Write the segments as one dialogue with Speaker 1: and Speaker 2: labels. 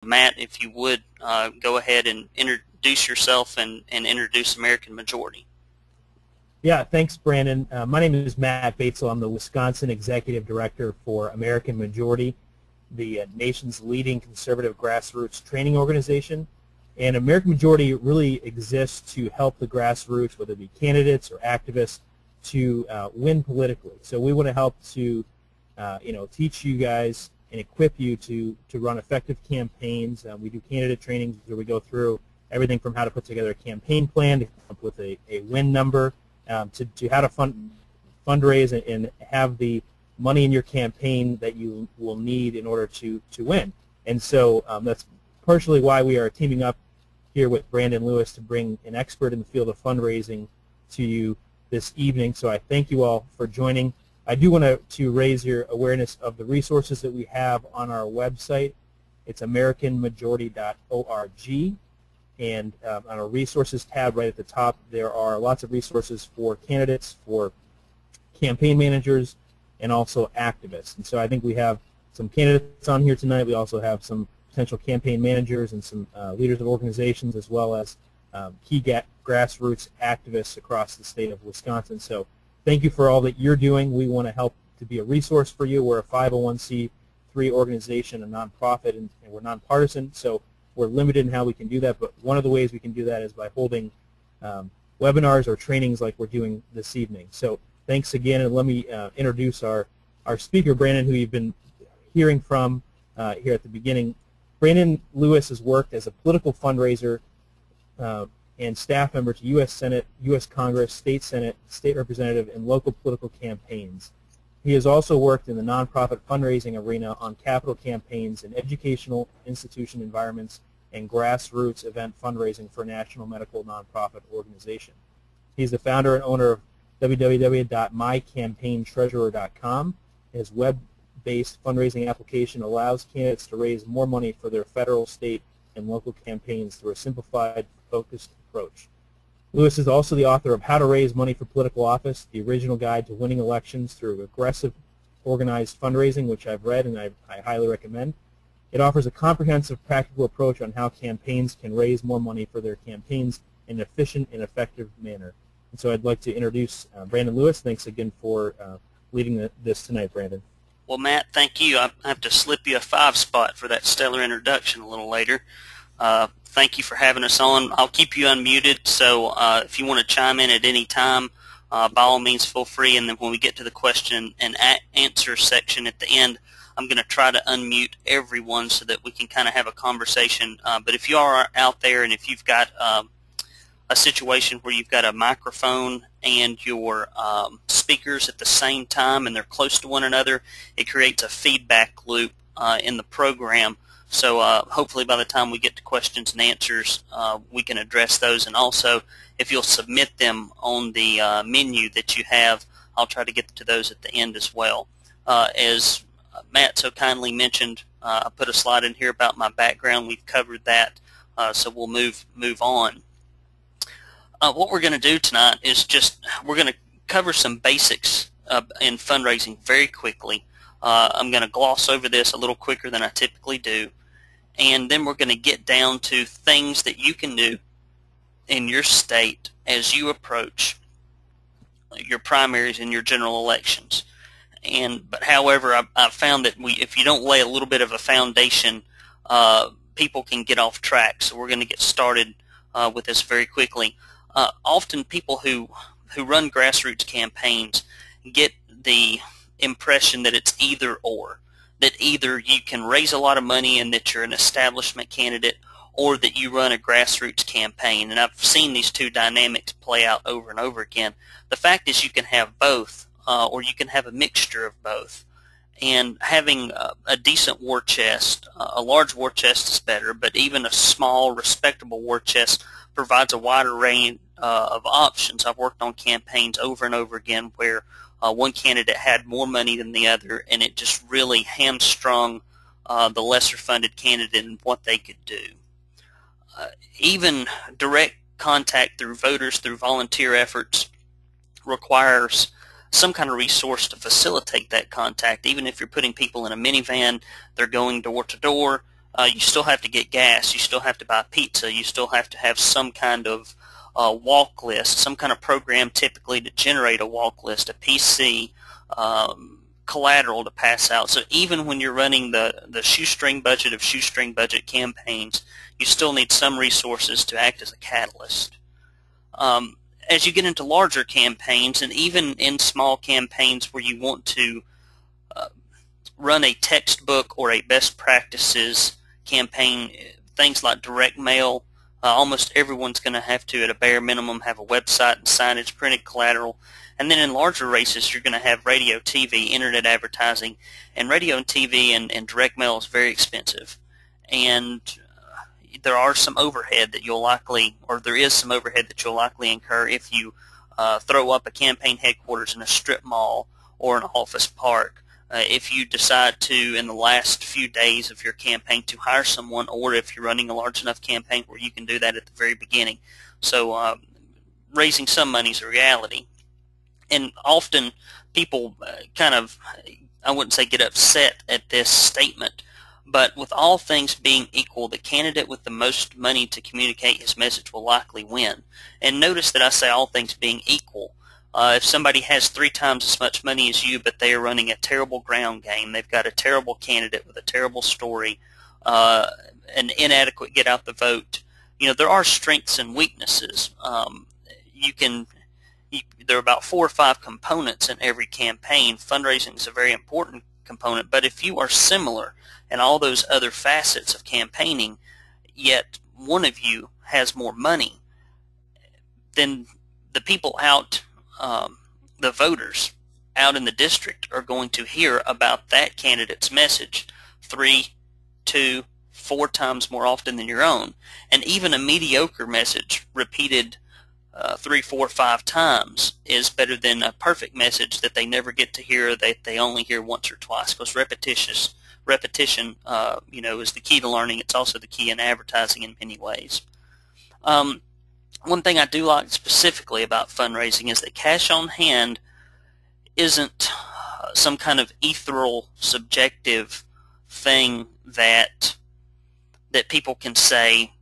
Speaker 1: Matt, if you would go ahead and introduce yourself and introduce American Majority.
Speaker 2: Yeah, thanks, Brandon. My name is Matt Batesel. I'm the Wisconsin Executive Director for American Majority, the nation's leading conservative grassroots training organization. And American Majority really exists to help the grassroots, whether it be candidates or activists, to win politically. So we want to help to, teach you guys and equip you to run effective campaigns. We do candidate trainings where we go through everything from how to put together a campaign plan, to come up with a win number, to how to fundraise and have the money in your campaign that you will need in order to win. And so that's partially why we are teaming up here with Brandon Lewis to bring an expert in the field of fundraising to you this evening. So I thank you all for joining. I do want to raise your awareness of the resources that we have on our website. It's americanmajority.org. And on our resources tab right at the top, there are lots of resources for candidates, for campaign managers, and also activists. And so I think we have some candidates on here tonight. We also have some potential campaign managers and some leaders of organizations, as well as key grassroots activists across the state of Wisconsin. So thank you for all that you're doing. We want to help to be a resource for you. We're a 501c3 organization, a nonprofit, and we're nonpartisan. So we're limited in how we can do that, but one of the ways we can do that is by holding webinars or trainings like we're doing this evening. So thanks again, and let me introduce our speaker, Brandon, who you've been hearing from here at the beginning. Brandon Lewis has worked as a political fundraiser and staff member to U.S. Senate, U.S. Congress, State Senate, State Representative, and local political campaigns. He has also worked in the nonprofit fundraising arena on capital campaigns in educational institution environments and grassroots event fundraising for a national medical nonprofit organization. He's the founder and owner of www.mycampaignTreasurer.com. His web-based fundraising application allows candidates to raise more money for their federal, state, and local campaigns through a simplified, focused approach. Lewis is also the author of How to Raise Money for Political Office, the original guide to winning elections through aggressive, organized fundraising, which I've read and I highly recommend. It offers a comprehensive, practical approach on how campaigns can raise more money for their campaigns in an efficient and effective manner. And so I'd like to introduce Brandon Lewis. Thanks again for leading this tonight, Brandon.
Speaker 1: Well, Matt, thank you. I have to slip you a 5 spot for that stellar introduction a little later. Thank you for having us on. I'll keep you unmuted, so if you want to chime in at any time, by all means feel free, and then when we get to the question and answer section at the end, I'm going to try to unmute everyone so that we can kind of have a conversation. But if you are out there and if you've got a situation where you've got a microphone and your speakers at the same time and they're close to one another, it creates a feedback loop in the program. So hopefully by the time we get to questions and answers, we can address those. And also, if you'll submit them on the menu that you have, I'll try to get to those at the end as well. As Matt so kindly mentioned, I put a slide in here about my background. We've covered that, so we'll move on. What we're going to do tonight is we're going to cover some basics in fundraising very quickly. I'm going to gloss over this a little quicker than I typically do. And then we're going to get down to things that you can do in your state as you approach your primaries and your general elections. But however, I've found that if you don't lay a little bit of a foundation, people can get off track. So we're going to get started with this very quickly. Often people who run grassroots campaigns get the impression that it's either or. That either you can raise a lot of money and that you're an establishment candidate, or that you run a grassroots campaign. And I've seen these two dynamics play out over and over again. The fact is you can have both, or you can have a mixture of both. And having a decent war chest, a large war chest is better, but even a small, respectable war chest provides a wider range of options. I've worked on campaigns over and over again where one candidate had more money than the other, and it just really hamstrung the lesser funded candidate in what they could do. Even direct contact through voters, through volunteer efforts, requires some kind of resource to facilitate that contact. Even if you're putting people in a minivan, they're going door to door, You still have to get gas. You still have to buy pizza. You still have to have some kind of walk list, some kind of program typically to generate a walk list, a PC, collateral to pass out. So even when you're running the shoestring budget of shoestring budget campaigns, you still need some resources to act as a catalyst. As you get into larger campaigns, and even in small campaigns where you want to run a textbook or a best practices campaign, things like direct mail, almost everyone's going to have to, at a bare minimum, have a website and signage, printed collateral. And then in larger races, you're going to have radio, TV, internet advertising. And radio and TV and direct mail is very expensive. And there are some overhead that you'll likely, or there is some overhead that you'll likely incur if you throw up a campaign headquarters in a strip mall or an office park. If you decide to, in the last few days of your campaign, to hire someone, or if you're running a large enough campaign where you can do that at the very beginning. So raising some money is a reality. And often people kind of, I wouldn't say get upset at this statement, but with all things being equal, the candidate with the most money to communicate his message will likely win. And notice that I say all things being equal. If somebody has 3 times as much money as you, but they are running a terrible ground game, they've got a terrible candidate with a terrible story, an inadequate get out the vote, there are strengths and weaknesses. There are about 4 or 5 components in every campaign. Fundraising is a very important component, but if you are similar in all those other facets of campaigning, yet one of you has more money, then the people out, the voters out in the district are going to hear about that candidate's message 3, 2, 4 times more often than your own. And even a mediocre message repeated 3, 4, 5 times is better than a perfect message that they never get to hear, that they only hear once or twice, because repetition is the key to learning. It's also the key in advertising in many ways. One thing I do like specifically about fundraising is that cash on hand isn't some kind of ethereal, subjective thing that people can say.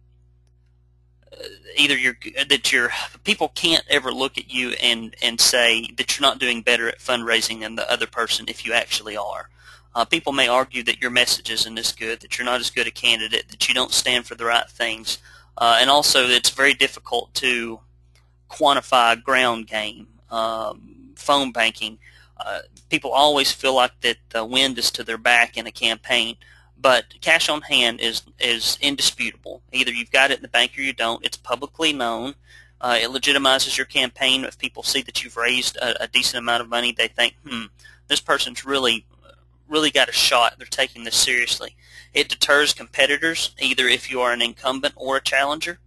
Speaker 1: People can't ever look at you and say that you're not doing better at fundraising than the other person if you actually are. People may argue that your message isn't as good, that you're not as good a candidate, that you don't stand for the right things. And also, it's very difficult to quantify ground game, phone banking. People always feel like that the wind is to their back in a campaign, but cash on hand is indisputable. Either you've got it in the bank or you don't. It's publicly known. It legitimizes your campaign. If people see that you've raised a decent amount of money, they think, this person's really got a shot. They're taking this seriously. It deters competitors, either if you are an incumbent or a challenger.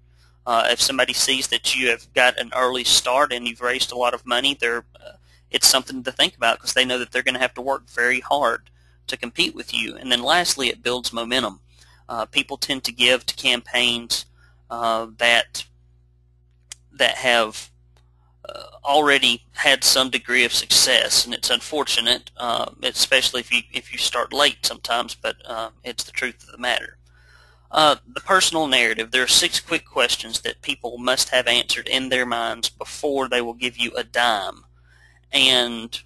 Speaker 1: If somebody sees that you have got an early start and you've raised a lot of money, it's something to think about, because they know that they're going to have to work very hard to compete with you. And then lastly, it builds momentum. People tend to give to campaigns that have already had some degree of success, and it's unfortunate, especially if you start late sometimes, but it's the truth of the matter. The personal narrative. There are 6 quick questions that people must have answered in their minds before they will give you a dime, and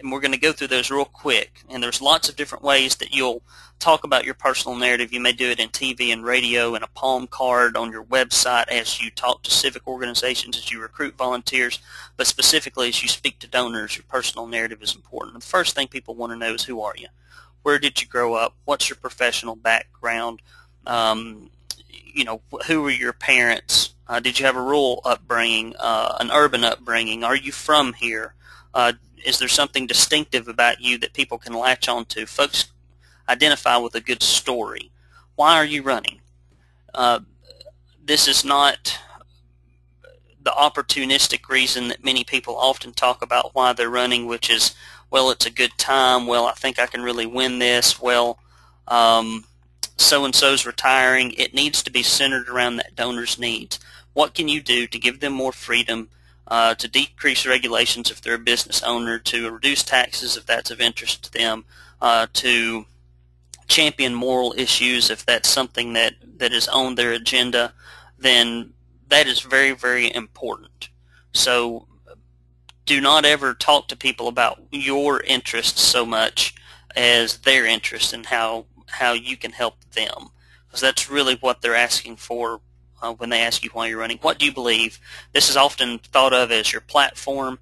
Speaker 1: we're going to go through those real quick. And there's lots of different ways that you'll talk about your personal narrative. You may do it in TV and radio, in a palm card, on your website, as you talk to civic organizations, as you recruit volunteers, but specifically as you speak to donors, your personal narrative is important. The first thing people want to know is, who are you? Where did you grow up? What's your professional background? Who were your parents? Did you have a rural upbringing, an urban upbringing? Are you from here? Is there something distinctive about you that people can latch on to? Folks identify with a good story. Why are you running? This is not the opportunistic reason that many people often talk about why they're running, which is, well, it's a good time. Well, I think I can really win this. Well, so-and-so's retiring. It needs to be centered around that donor's needs. What can you do to give them more freedom, to decrease regulations if they're a business owner, to reduce taxes if that's of interest to them, to champion moral issues, if that's something that is on their agenda, then that is very, very important. So do not ever talk to people about your interests so much as their interest and how you can help them, because that's really what they're asking for when they ask you why you're running. What do you believe? This is often thought of as your platform,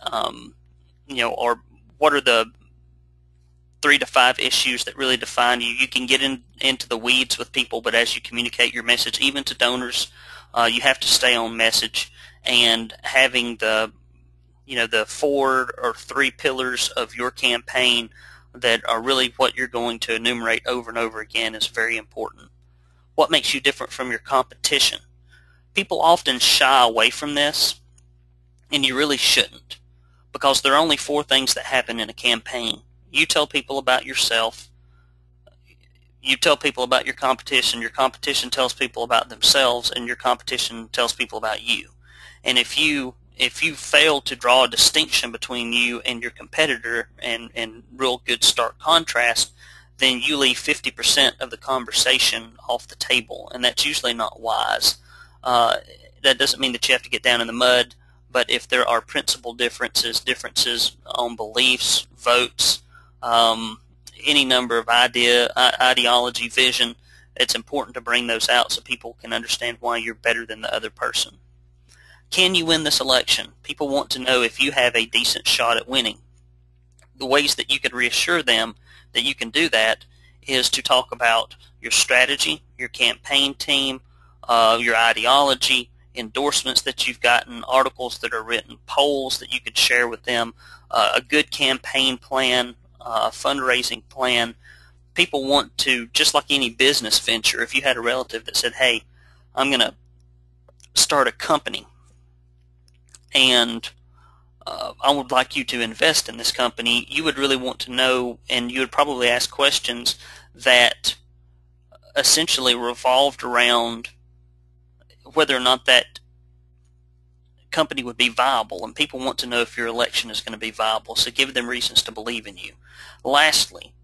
Speaker 1: or what are the 3 to 5 issues that really define you. You can get into the weeds with people, but as you communicate your message, even to donors, you have to stay on message. And having the 4 or 3 pillars of your campaign that are really what you're going to enumerate over and over again is very important. What makes you different from your competition? People often shy away from this, and you really shouldn't, because there are only 4 things that happen in a campaign. You tell people about yourself, you tell people about your competition tells people about themselves, and your competition tells people about you. And if you fail to draw a distinction between you and your competitor and real good stark contrast, then you leave 50% of the conversation off the table, and that's usually not wise. That doesn't mean that you have to get down in the mud, but if there are principal differences on beliefs, votes, any number of ideology, vision, it's important to bring those out so people can understand why you're better than the other person. Can you win this election? People want to know if you have a decent shot at winning. The ways that you could reassure them that you can do that is to talk about your strategy, your campaign team, your ideology, endorsements that you've gotten, articles that are written, polls that you could share with them, a good campaign plan, a fundraising plan. People want to, just like any business venture, if you had a relative that said, hey, I'm going to start a company, and I would like you to invest in this company, you would really want to know, and you would probably ask questions that essentially revolved around whether or not that company would be viable, and people want to know if your election is going to be viable, so give them reasons to believe in you. Lastly,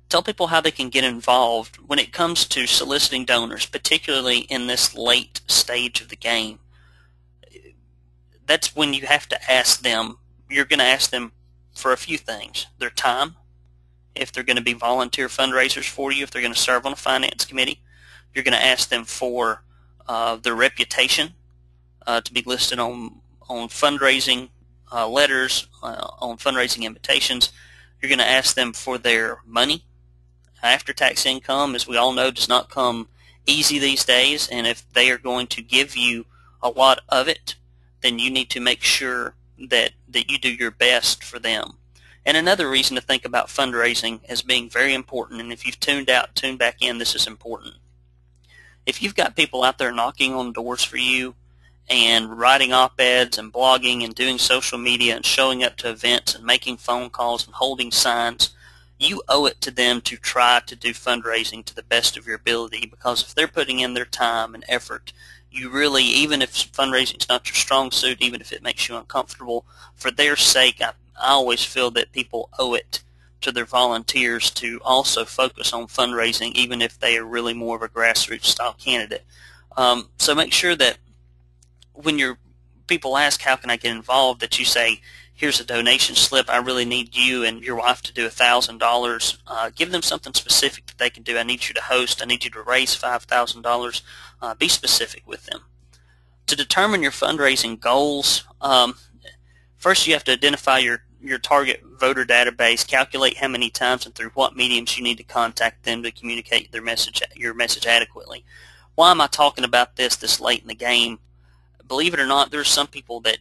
Speaker 1: tell people how they can get involved when it comes to soliciting donors, particularly in this late stage of the game. That's when you have to ask them, you're going to ask them for a few things. Their time, if they're going to be volunteer fundraisers for you, if they're going to serve on a finance committee. You're going to ask them for their reputation, to be listed on fundraising letters, on fundraising invitations. You're going to ask them for their money. After-tax income, as we all know, does not come easy these days, and if they are going to give you a lot of it, then you need to make sure that you do your best for them. And another reason to think about fundraising as being very important, and if you've tuned out, tune back in, this is important. If you've got people out there knocking on doors for you and writing op-eds and blogging and doing social media and showing up to events and making phone calls and holding signs, you owe it to them to try to do fundraising to the best of your ability, because if they're putting in their time and effort, you really, even if fundraising is not your strong suit, even if it makes you uncomfortable, for their sake, I always feel that people owe it to their volunteers to also focus on fundraising, even if they are really more of a grassroots style candidate. So make sure that when your people ask, how can I get involved, that you say, here's a donation slip, I really need you and your wife to do $1,000. Give them something specific that they can do. I need you to host, I need you to raise $5,000. Be specific with them. To determine your fundraising goals, first you have to identify your target voter database, calculate how many times and through what mediums you need to contact them to communicate your message adequately. Why am I talking about this late in the game? Believe it or not, there's some people that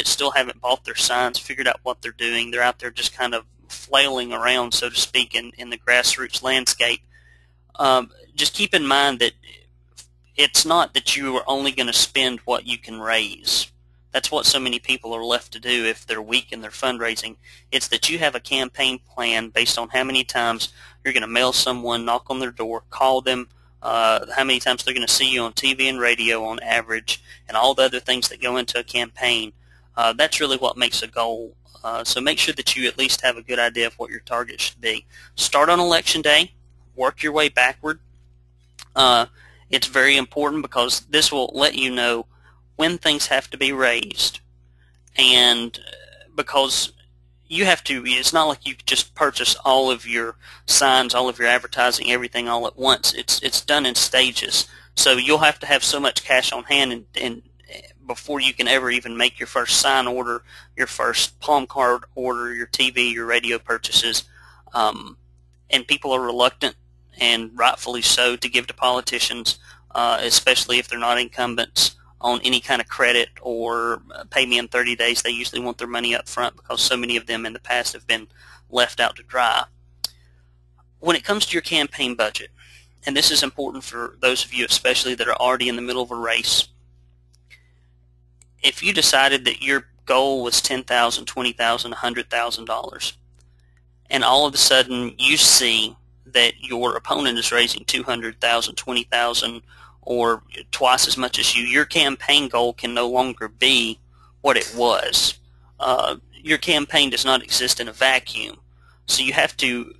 Speaker 1: still haven't bought their signs, figured out what they're doing. They're out there just kind of flailing around, so to speak, in the grassroots landscape. Just keep in mind that it's not that you are only going to spend what you can raise. That's what so many people are left to do if they're weak in their fundraising. It's that you have a campaign plan based on how many times you're going to mail someone, knock on their door, call them, how many times they're going to see you on TV and radio on average, and all the other things that go into a campaign. That's really what makes a goal. So make sure that you at least have a good idea of what your target should be. Start on election day. work your way backward. It's very important because this will let you know when things have to be raised, and because you have to, it's not like you just purchase all of your signs, all of your advertising, everything all at once. It's done in stages. So you'll have to have so much cash on hand and before you can ever even make your first sign order, your first palm card order, your TV, your radio purchases. And people are reluctant, and rightfully so, to give to politicians, especially if they're not incumbents on any kind of credit or pay me in 30 days. They usually want their money up front because so many of them in the past have been left out to dry. When it comes to your campaign budget, and this is important for those of you especially that are already in the middle of a race, if you decided that your goal was $10,000, $20,000, $100,000, and all of a sudden you see that your opponent is raising $200,000, $20,000, or twice as much as you, your campaign goal can no longer be what it was. Your campaign does not exist in a vacuum, so you have to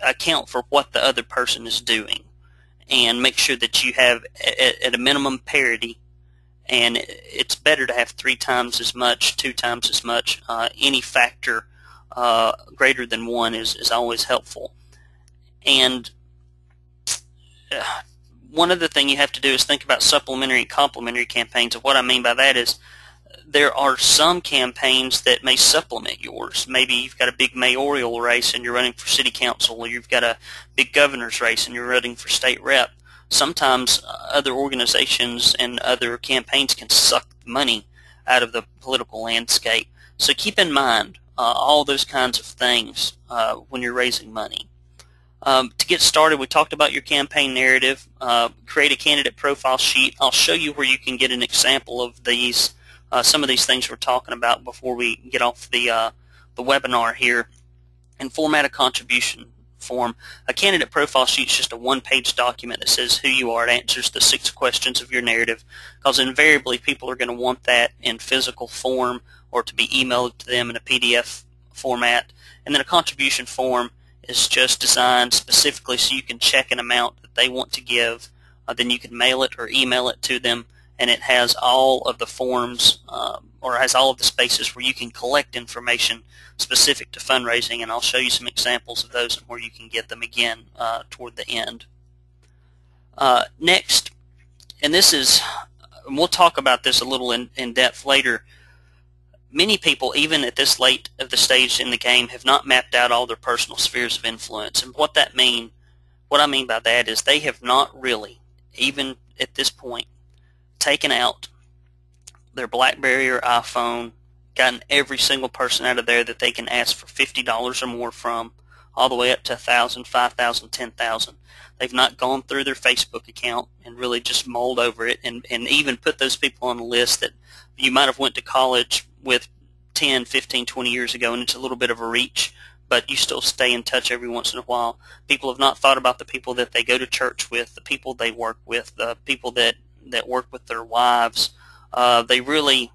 Speaker 1: account for what the other person is doing and make sure that you have at a minimum parity. And it's better to have 3 times as much, 2 times as much. Any factor greater than 1 is always helpful. And one other thing you have to do is think about supplementary and complementary campaigns. And what I mean by that is there are some campaigns that may supplement yours. Maybe you've got a big mayoral race and you're running for city council, or you've got a big governor's race and you're running for state rep. Sometimes other organizations and other campaigns can suck money out of the political landscape. So keep in mind all those kinds of things when you're raising money. To get started, we talked about your campaign narrative. Create a candidate profile sheet. I'll show you where you can get an example of these, some of these things we're talking about before we get off the webinar here. And format a contribution form. A candidate profile sheet is just a one-page document that says who you are. It answers the 6 questions of your narrative, because invariably people are going to want that in physical form or to be emailed to them in a PDF format. And then a contribution form is just designed specifically so you can check an amount that they want to give. Then you can mail it or email it to them, and it has all of the forms or has all of the spaces where you can collect information specific to fundraising, and I'll show you some examples of those and where you can get them again toward the end. Next, and this is, we'll talk about this a little in depth later, many people, even at this late of the stage in the game, have not mapped out all their personal spheres of influence. And what I mean by that is they have not really, even at this point, taken out their BlackBerry or iPhone, gotten every single person out of there that they can ask for $50 or more from, all the way up to $1,000, $5,000, $10,000. They've not gone through their Facebook account and really just mulled over it and even put those people on a list that you might have went to college with 10, 15, 20 years ago, and it's a little bit of a reach, but you still stay in touch every once in a while. People have not thought about the people that they go to church with, the people they work with, the people that work with their wives. They really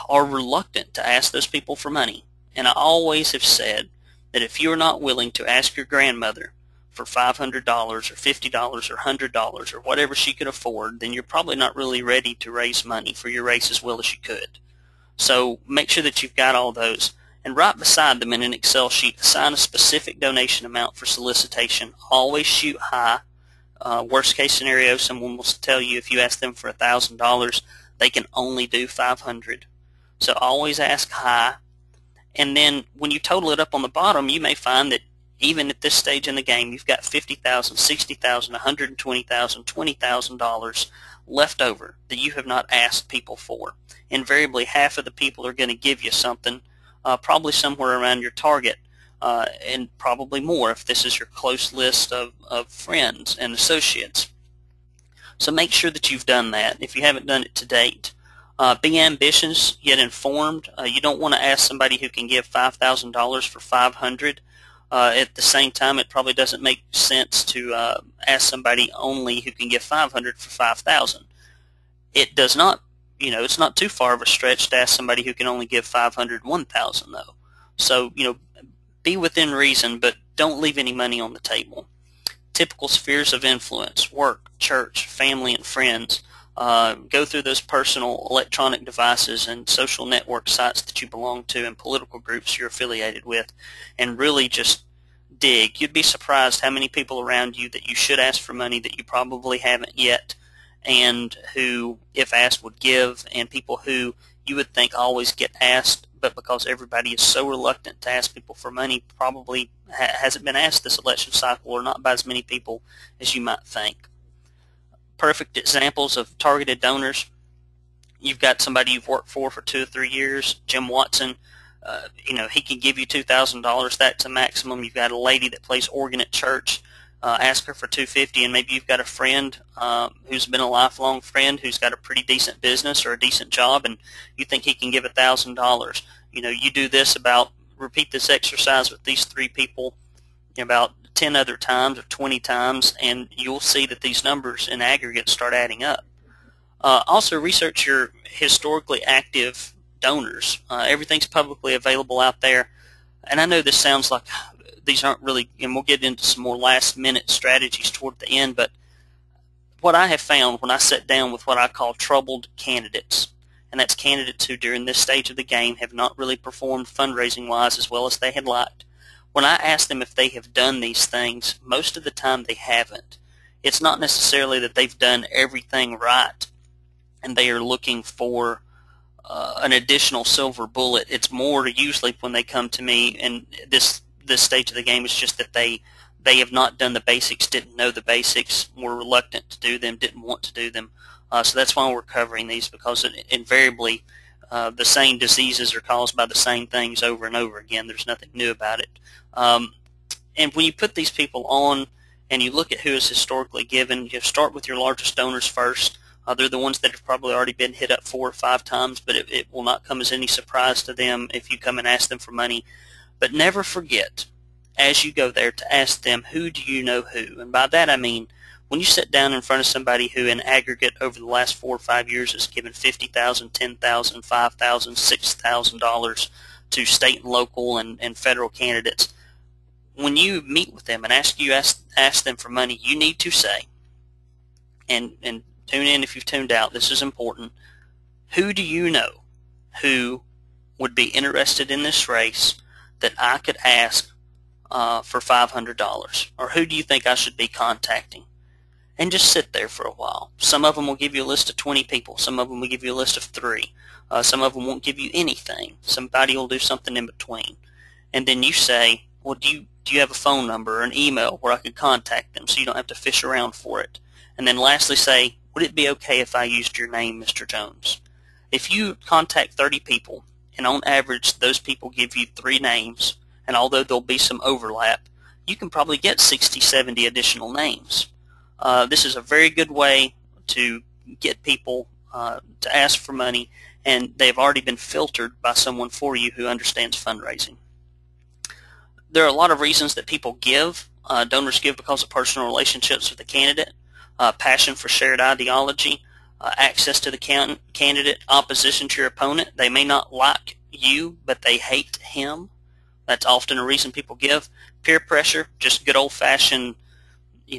Speaker 1: are reluctant to ask those people for money. And I always have said that if you're not willing to ask your grandmother for $500 or $50 or $100 or whatever she could afford, then you're probably not really ready to raise money for your race as well as you could. So make sure that you've got all those. And right beside them in an Excel sheet, assign a specific donation amount for solicitation. Always shoot high. Worst case scenario, someone will tell you if you ask them for $1,000, they can only do $500. So always ask high. And then when you total it up on the bottom, you may find that even at this stage in the game, you've got $50,000, $60,000, $120,000, $20,000 left over that you have not asked people for. Invariably, half of the people are going to give you something, probably somewhere around your target, and probably more if this is your close list of friends and associates. So make sure that you've done that if you haven't done it to date. Be ambitious yet informed. You don't want to ask somebody who can give $5,000 for $500. At the same time, it probably doesn't make sense to ask somebody only who can give $500 for $5,000. It does not, it's not too far of a stretch to ask somebody who can only give $500 $1,000 though. So, be within reason, but don't leave any money on the table. typical spheres of influence: work, church, family, and friends. Go through those personal electronic devices and social network sites that you belong to and political groups you're affiliated with, and really just dig. You'd be surprised how many people around you that you should ask for money that you probably haven't yet, and who, if asked, would give, and people who you would think always get asked, but because everybody is so reluctant to ask people for money, probably hasn't been asked this election cycle, or not by as many people as you might think. Perfect examples of targeted donors: you've got somebody you've worked for 2 or 3 years, Jim Watson. He can give you $2,000. That's a maximum. You've got a lady that plays organ at church. Ask her for $250, and maybe you've got a friend who's been a lifelong friend who's got a pretty decent business or a decent job, and you think he can give $1,000. You do this repeat this exercise with these 3 people about 10 other times or 20 times, and you'll see that these numbers in aggregate start adding up. Also, research your historically active donors. Everything's publicly available out there, and I know this sounds like these aren't really, and we'll get into some more last-minute strategies toward the end, but what I have found when I sit down with what I call troubled candidates, and that's candidates who during this stage of the game have not really performed fundraising-wise as well as they had liked, when I ask them if they have done these things, most of the time they haven't. It's not necessarily that they've done everything right and they are looking for an additional silver bullet. It's more usually when they come to me, and this stage of the game is just that they have not done the basics, didn't know the basics, were reluctant to do them, didn't want to do them. So that's why we're covering these, because invariably the same diseases are caused by the same things over and over again. There's nothing new about it. And when you put these people on and you look at who is historically given, you start with your largest donors first. They're the ones that have probably already been hit up 4 or 5 times, but it will not come as any surprise to them if you come and ask them for money. But never forget, as you go there, to ask them, who do you know who? And by that I mean, when you sit down in front of somebody who in aggregate over the last 4 or 5 years has given $50,000, $10,000, $5,000, $6,000 to state and local and federal candidates, when you meet with them and ask them for money, you need to say, and tune in if you've tuned out, this is important, who do you know who would be interested in this race that I could ask for $500? Or who do you think I should be contacting? And just sit there for a while. Some of them will give you a list of 20 people. Some of them will give you a list of 3. Some of them won't give you anything. Somebody will do something in between. And then you say, well, do you have a phone number or an email where I could contact them so you don't have to fish around for it? And then lastly say, would it be okay if I used your name, Mr. Jones? If you contact 30 people, and on average those people give you 3 names, and although there'll be some overlap, you can probably get 60, 70 additional names. This is a very good way to get people to ask for money, and they've already been filtered by someone for you who understands fundraising. There are a lot of reasons that people give. Donors give because of personal relationships with the candidate, passion for shared ideology, access to the candidate, opposition to your opponent. They may not like you, but they hate him. That's often a reason people give. Peer pressure, just good old-fashioned,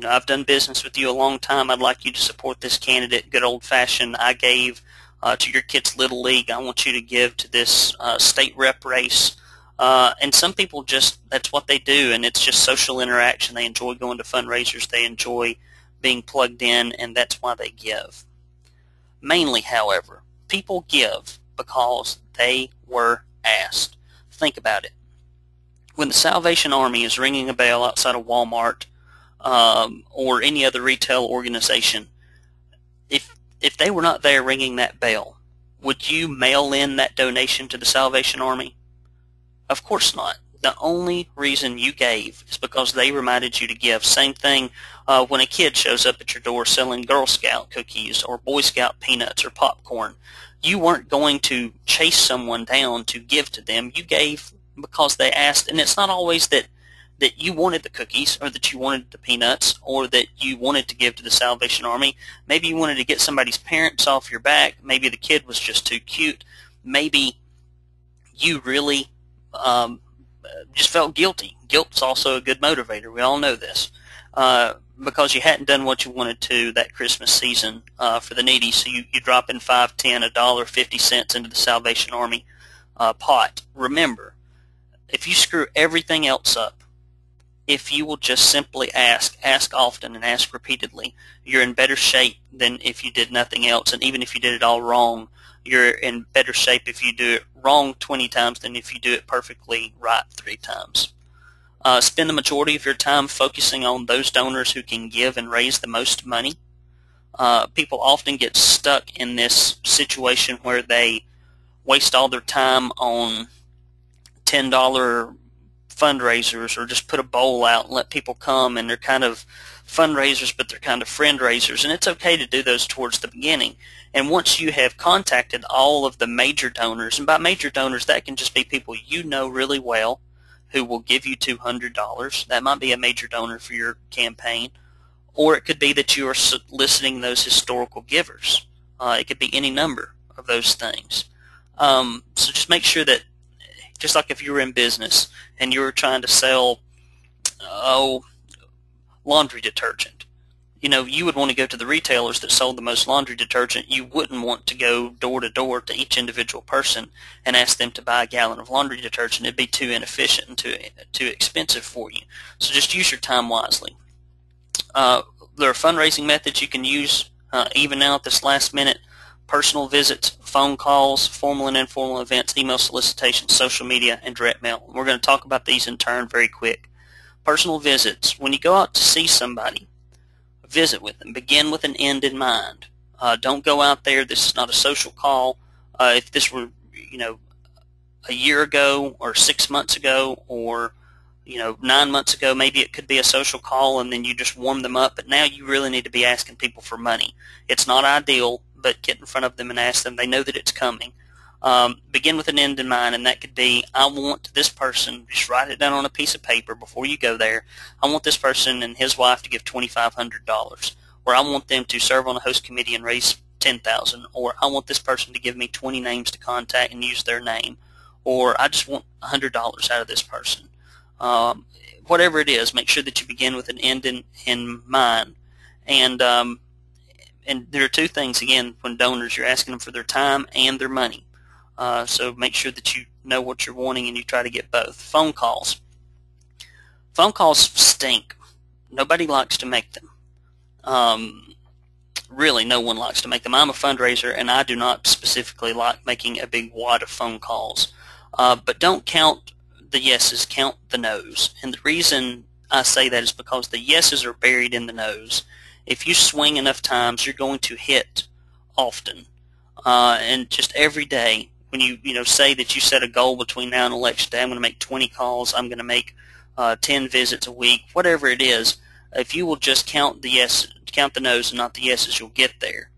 Speaker 1: I've done business with you a long time, I'd like you to support this candidate. Good old-fashioned, I gave to your kid's Little League, I want you to give to this state rep race. And some people that's what they do, and it's just social interaction. They enjoy going to fundraisers, they enjoy being plugged in, and that's why they give. Mainly, however, people give because they were asked. Think about it. When the Salvation Army is ringing a bell outside of Walmart or any other retail organization, if they were not there ringing that bell, would you mail in that donation to the Salvation Army? Of course not. The only reason you gave is because they reminded you to give. Same thing when a kid shows up at your door selling Girl Scout cookies or Boy Scout peanuts or popcorn. You weren't going to chase someone down to give to them. You gave because they asked, and it's not always that you wanted the cookies or that you wanted the peanuts or that you wanted to give to the Salvation Army. Maybe you wanted to get somebody's parents off your back. Maybe the kid was just too cute. Maybe you really just felt guilty. Guilt's also a good motivator. We all know this. because you hadn't done what you wanted to that Christmas season for the needy. So you drop in 5, 10, $1.50 into the Salvation Army pot. Remember, if you screw everything else up, if you will just simply ask often and ask repeatedly, you're in better shape than if you did nothing else. And even if you did it all wrong, you're in better shape if you do it wrong 20 times than if you do it perfectly right 3 times. Spend the majority of your time focusing on those donors who can give and raise the most money. People often get stuck in this situation where they waste all their time on $10 fundraisers, or just put a bowl out and let people come, and they're kind of fundraisers but they're kind of friend raisers, and it's okay to do those towards the beginning. And once you have contacted all of the major donors, and by major donors that can just be people you know really well who will give you $200, that might be a major donor for your campaign, or it could be that you are soliciting those historical givers. It could be any number of those things. So just make sure that, just like if you were in business and you were trying to sell laundry detergent, you would want to go to the retailers that sold the most laundry detergent. You wouldn't want to go door to door to each individual person and ask them to buy a gallon of laundry detergent. It'd be too inefficient and too expensive for you. So just use your time wisely. There are fundraising methods you can use even now at this last minute: personal visits, phone calls, formal and informal events, email solicitations, social media, and direct mail. We're going to talk about these in turn very quick. Personal visits. When you go out to see somebody, visit with them. Begin with an end in mind. Don't go out there. This is not a social call. If this were, a year ago or 6 months ago or 9 months ago, maybe it could be a social call and then you just warm them up. But now you really need to be asking people for money. It's not ideal, but get in front of them and ask them. They know that it's coming. Begin with an end in mind, and that could be, I want this person, just write it down on a piece of paper before you go there. I want this person and his wife to give $2,500, or I want them to serve on a host committee and raise $10,000, or I want this person to give me 20 names to contact and use their name, or I just want $100 out of this person. Whatever it is, make sure that you begin with an end in mind. And there are two things, again, when donors, you're asking them for their time and their money. So make sure that you know what you're wanting and you try to get both. Phone calls. Phone calls stink. Nobody likes to make them. Really, no one likes to make them. I'm a fundraiser, and I do not specifically like making a big wad of phone calls. But don't count the yeses, count the nos. And the reason I say that is because the yeses are buried in the nos. If you swing enough times, you're going to hit often. And just every day, when you say that you set a goal between now and election day, I'm going to make 20 calls, I'm going to make 10 visits a week, whatever it is, if you will just count the yes, count the no's and not the yeses, you'll get there.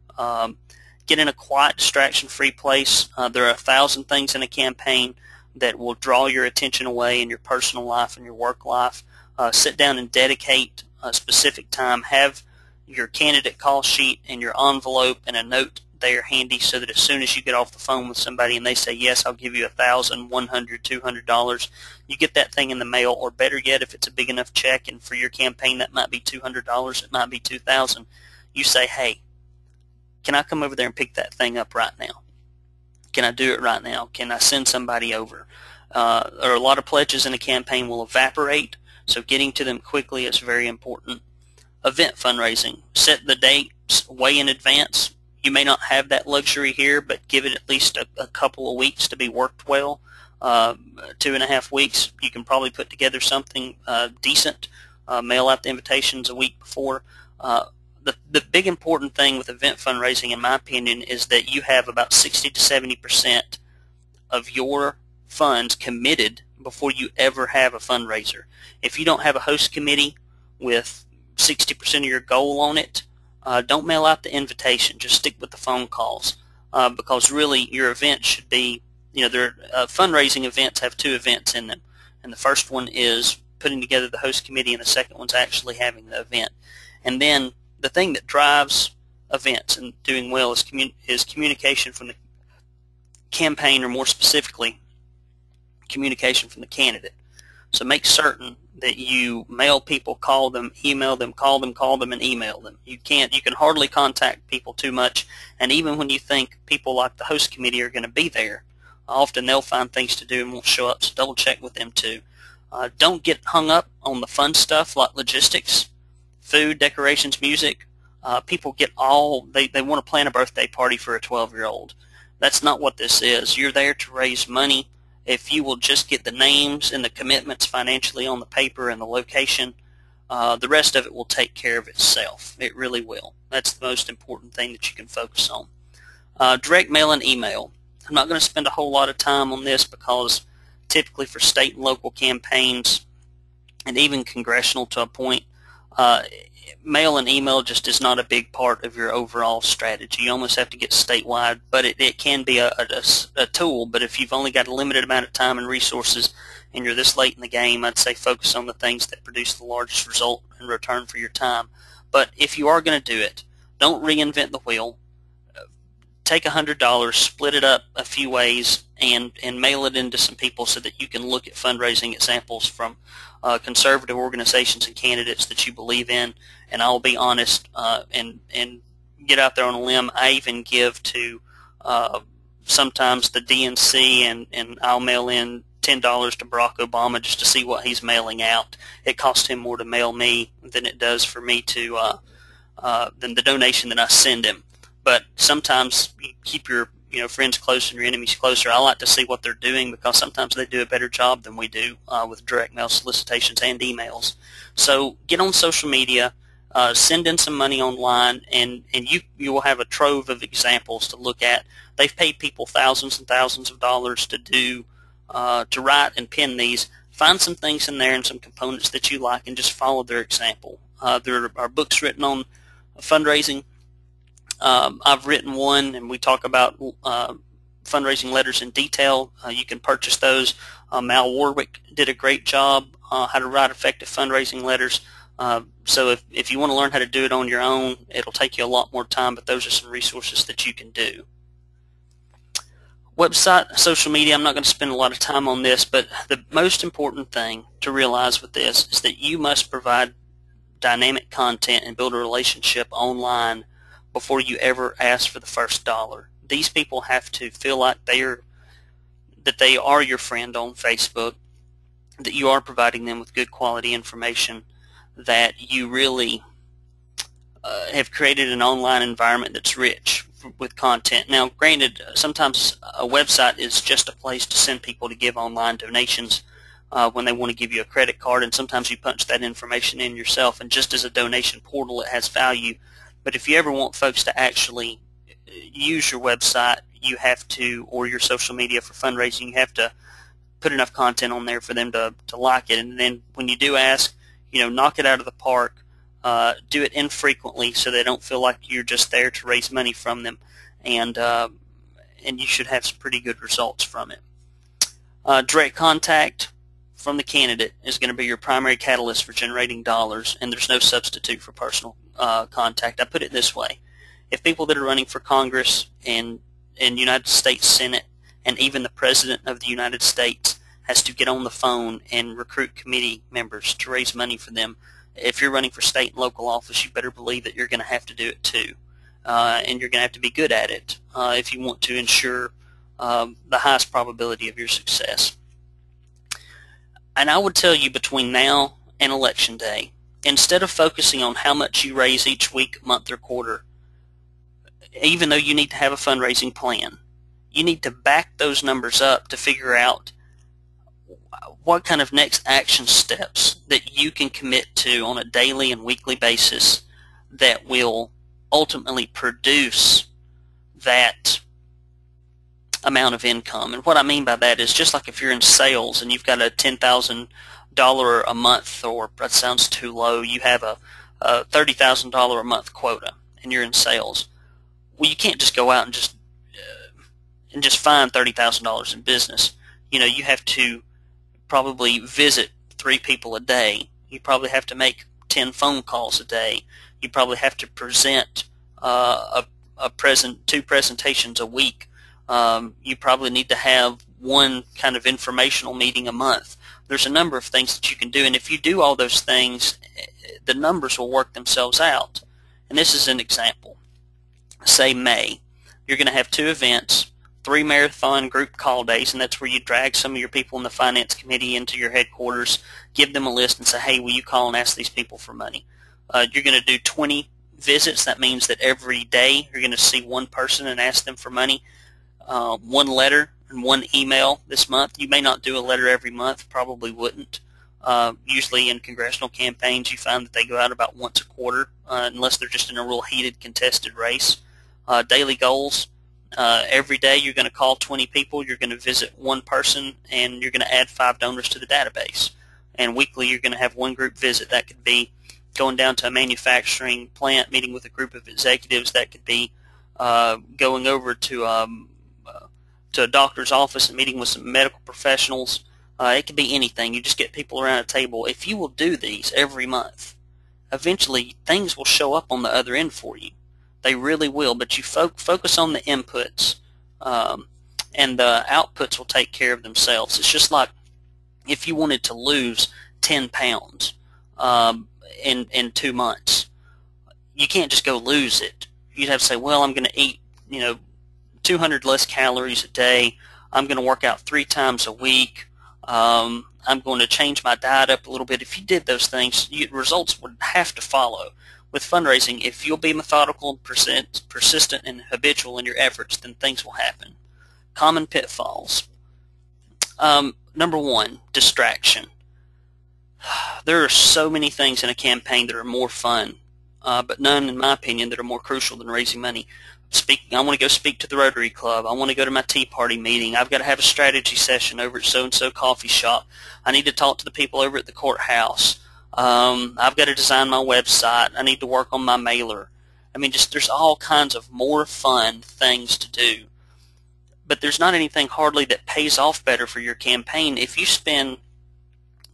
Speaker 1: Get in a quiet, distraction-free place. There are 1,000 things in a campaign that will draw your attention away in your personal life and your work life. Sit down and dedicate a specific time. Have your candidate call sheet and your envelope and a note there handy, so that as soon as you get off the phone with somebody and they say, yes, I'll give you $1,000, $100, $200, you get that thing in the mail. Or better yet, if it's a big enough check and for your campaign that might be $200, it might be $2,000, you say, hey, can I come over there and pick that thing up right now? Can I do it right now? Can I send somebody over? There are a lot of pledges in a campaign will evaporate, so getting to them quickly is very important. Event fundraising. Set the dates way in advance. You may not have that luxury here, but give it at least a couple of weeks to be worked well. 2.5 weeks, you can probably put together something decent. Mail out the invitations a week before. The big important thing with event fundraising, in my opinion, is that you have about 60 to 70% of your funds committed before you ever have a fundraiser. If you don't have a host committee with 60% of your goal on it, don't mail out the invitation. Just stick with the phone calls, because really your event should be, fundraising events have 2 events in them, and the first one is putting together the host committee, and the second one's actually having the event. And then the thing that drives events and doing well is communication from the campaign, or more specifically, communication from the candidate. So make certain that you mail people, call them, email them, call them, and email them. You can hardly contact people too much, and even when you think people like the host committee are going to be there, often they'll find things to do and won't show up, so double check with them too. Don't get hung up on the fun stuff like logistics, food, decorations, music. People get they want to plan a birthday party for a 12-year-old. That's not what this is. You're there to raise money. If you will just get the names and the commitments financially on the paper and the location, the rest of it will take care of itself. It really will. That's the most important thing that you can focus on. Direct mail and email. I'm not going to spend a whole lot of time on this because typically for state and local campaigns and even congressional to a point, mail and email just is not a big part of your overall strategy. You almost have to get statewide, but it can be a tool. But if you've only got a limited amount of time and resources and you're this late in the game, I'd say focus on the things that produce the largest result in return for your time. But if you are going to do it, don't reinvent the wheel. Take $100, split it up a few ways, and mail it into some people so that you can look at fundraising examples from conservative organizations and candidates that you believe in. And I'll be honest and get out there on a limb. I even give to sometimes the DNC, and I'll mail in $10 to Barack Obama just to see what he's mailing out. It costs him more to mail me than it does for me to than the donation that I send him. But sometimes you keep your friends close and your enemies closer. I like to see what they're doing because sometimes they do a better job than we do with direct mail solicitations and emails. So get on social media, send in some money online, and you will have a trove of examples to look at. They've paid people thousands and thousands of dollars to write and pen these. Find some things in there and some components that you like and just follow their example. There are books written on fundraising. I've written one, and we talk about fundraising letters in detail. You can purchase those. Mal Warwick did a great job how to write effective fundraising letters. So if you want to learn how to do it on your own, it'll take you a lot more time, but those are some resources that you can do. Website, social media, I'm not going to spend a lot of time on this, but the most important thing to realize with this is that you must provide dynamic content and build a relationship online before you ever ask for the first dollar. These people have to feel like they are your friend on Facebook, that you are providing them with good quality information, that you really have created an online environment that's rich with content. Now, granted, sometimes a website is just a place to send people to give online donations when they want to give you a credit card, and sometimes you punch that information in yourself, and just as a donation portal, it has value. But if you ever want folks to actually use your website, you have to, or your social media for fundraising, you have to put enough content on there for them to like it. And then when you do ask, knock it out of the park. Do it infrequently so they don't feel like you're just there to raise money from them, and you should have some pretty good results from it. Direct contact from the candidate is going to be your primary catalyst for generating dollars, and there's no substitute for personal contact. I put it this way: if people that are running for Congress and United States Senate and even the President of the United States has to get on the phone and recruit committee members to raise money for them, if you're running for state and local office, you better believe that you're going to have to do it too, and you're going to have to be good at it if you want to ensure the highest probability of your success. And I would tell you, between now and Election Day, instead of focusing on how much you raise each week, month, or quarter, even though you need to have a fundraising plan, you need to back those numbers up to figure out what kind of next action steps that you can commit to on a daily and weekly basis that will ultimately produce that amount of income. And what I mean by that is, just like if you're in sales and you've got a $10,000 a month, or that sounds too low, you have a $30,000 a month quota and you're in sales. Well, you can't just go out and just find $30,000 in business. You have to probably visit 3 people a day. You probably have to make 10 phone calls a day. You probably have to present 2 presentations a week. You probably need to have one kind of informational meeting a month. There's a number of things that you can do, and if you do all those things, the numbers will work themselves out. And this is an example. Say May. You're going to have 2 events, 3 marathon group call days, and that's where you drag some of your people in the finance committee into your headquarters, give them a list and say, hey, will you call and ask these people for money? You're going to do 20 visits. That means that every day you're going to see one person and ask them for money. 1 letter and 1 email this month. You may not do a letter every month, probably wouldn't. Usually in congressional campaigns you find that they go out about once a quarter, unless they're just in a real heated contested race. Daily goals. Every day you're going to call 20 people, you're going to visit 1 person, and you're going to add 5 donors to the database. And weekly you're going to have 1 group visit. That could be going down to a manufacturing plant, meeting with a group of executives. That could be going over to a doctor's office and meeting with some medical professionals. It could be anything. You just get people around a table. If you will do these every month, eventually things will show up on the other end for you. They really will, but you focus on the inputs, and the outputs will take care of themselves. It's just like if you wanted to lose 10 pounds in 2 months. You can't just go lose it. You'd have to say, well, I'm going to eat 200 less calories a day. I'm going to work out 3 times a week. I'm going to change my diet up a little bit. If you did those things, results would have to follow. With fundraising, if you'll be methodical, persistent, and habitual in your efforts, then things will happen. Common pitfalls. Number 1, distraction. There are so many things in a campaign that are more fun, but none, in my opinion, that are more crucial than raising money. I want to go speak to the Rotary Club. I want to go to my Tea Party meeting. I've got to have a strategy session over at so-and-so coffee shop. I need to talk to the people over at the courthouse. I've got to design my website. I need to work on my mailer. I mean, there's all kinds of more fun things to do. But there's not anything hardly that pays off better for your campaign if you spend,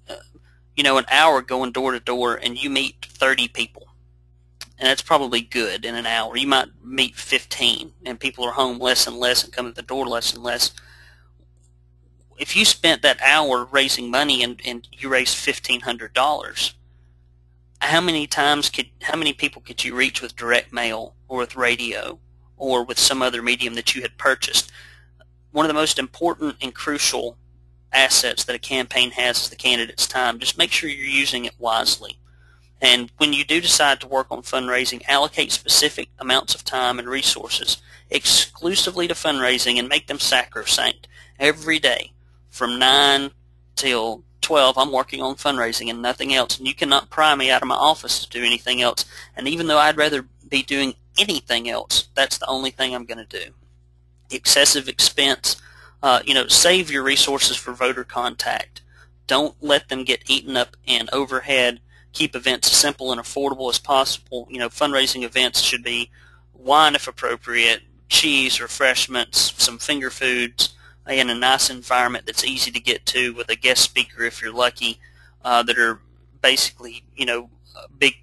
Speaker 1: an hour going door to door and you meet 30 people. And that's probably good in an hour. You might meet 15, and people are home less and less and come to the door less and less. If you spent that hour raising money and you raised $1,500, how many people could you reach with direct mail or with radio or with some other medium that you had purchased? One of the most important and crucial assets that a campaign has is the candidate's time. Just make sure you're using it wisely. And when you do decide to work on fundraising, allocate specific amounts of time and resources exclusively to fundraising and make them sacrosanct. Every day from 9 till 12, I'm working on fundraising and nothing else. And you cannot pry me out of my office to do anything else. And even though I'd rather be doing anything else, that's the only thing I'm going to do. Excessive expense. Save your resources for voter contact. Don't let them get eaten up in overhead. Keep events as simple and affordable as possible. Fundraising events should be wine if appropriate, cheese, refreshments, some finger foods, in a nice environment that's easy to get to with a guest speaker if you're lucky, that are basically, big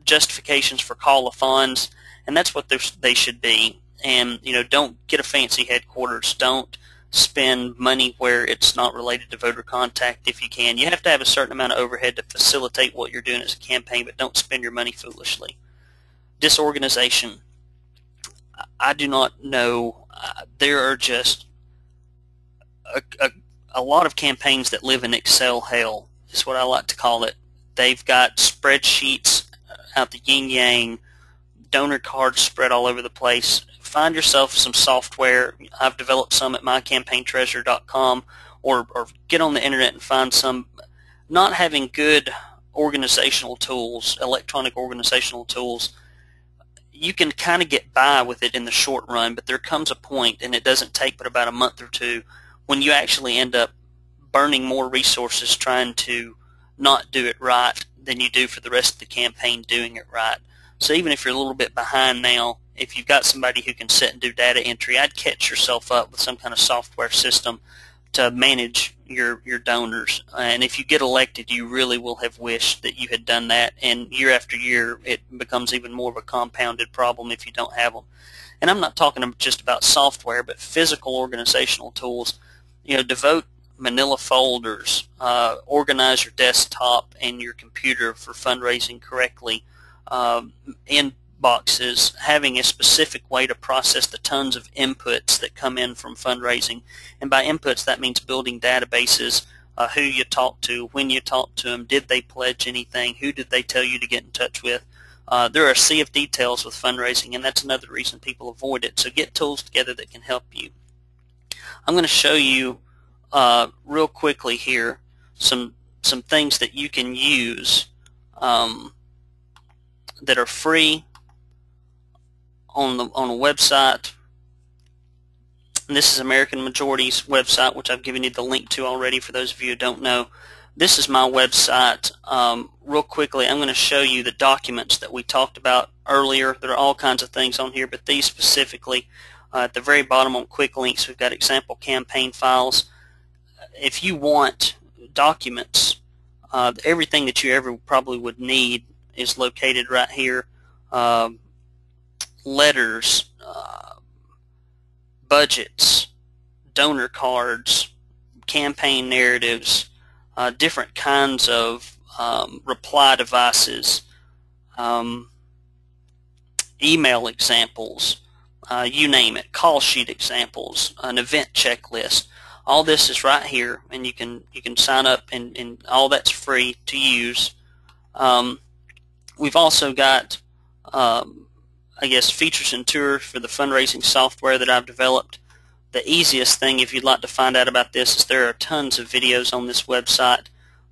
Speaker 1: justifications for call-a-thons, and that's what they should be. And, don't get a fancy headquarters. Don't spend money where it's not related to voter contact if you can. You have to have a certain amount of overhead to facilitate what you're doing as a campaign, but don't spend your money foolishly. Disorganization. I do not know. There are just a lot of campaigns that live in Excel hell, is what I like to call it. They've got spreadsheets out the yin-yang, donor cards spread all over the place. Find yourself some software. I've developed some at mycampaigntreasure.com, or get on the internet and find some. Not having good organizational tools, electronic organizational tools, you can kind of get by with it in the short run, but there comes a point, and it doesn't take but about a month or two, when you actually end up burning more resources trying to not do it right than you do for the rest of the campaign doing it right. So even if you're a little bit behind now, if you've got somebody who can sit and do data entry, I'd catch yourself up with some kind of software system to manage your donors. And if you get elected, you really will have wished that you had done that. And year after year, it becomes even more of a compounded problem if you don't have them. And I'm not talking just about software, but physical organizational tools. Devote manila folders, organize your desktop and your computer for fundraising correctly, inboxes, having a specific way to process the tons of inputs that come in from fundraising. And by inputs, that means building databases, who you talk to, when you talk to them, did they pledge anything, who did they tell you to get in touch with. There are a sea of details with fundraising, and that's another reason people avoid it. So get tools together that can help you. I'm going to show you real quickly here some things that you can use that are free on a website. And this is American Majority's website, which I've given you the link to already for those of you who don't know. This is my website. Real quickly, I'm going to show you the documents that we talked about earlier. There are all kinds of things on here, but these specifically, at the very bottom on quick links, we've got example campaign files. If you want documents, everything that you ever probably would need is located right here. Letters, budgets, donor cards, campaign narratives, different kinds of reply devices, email examples, you name it, call sheet examples, an event checklist. All this is right here, and you can sign up, and all that's free to use. We've also got I guess features and tours for the fundraising software that I've developed. The easiest thing, if you'd like to find out about this, is there are tons of videos on this website.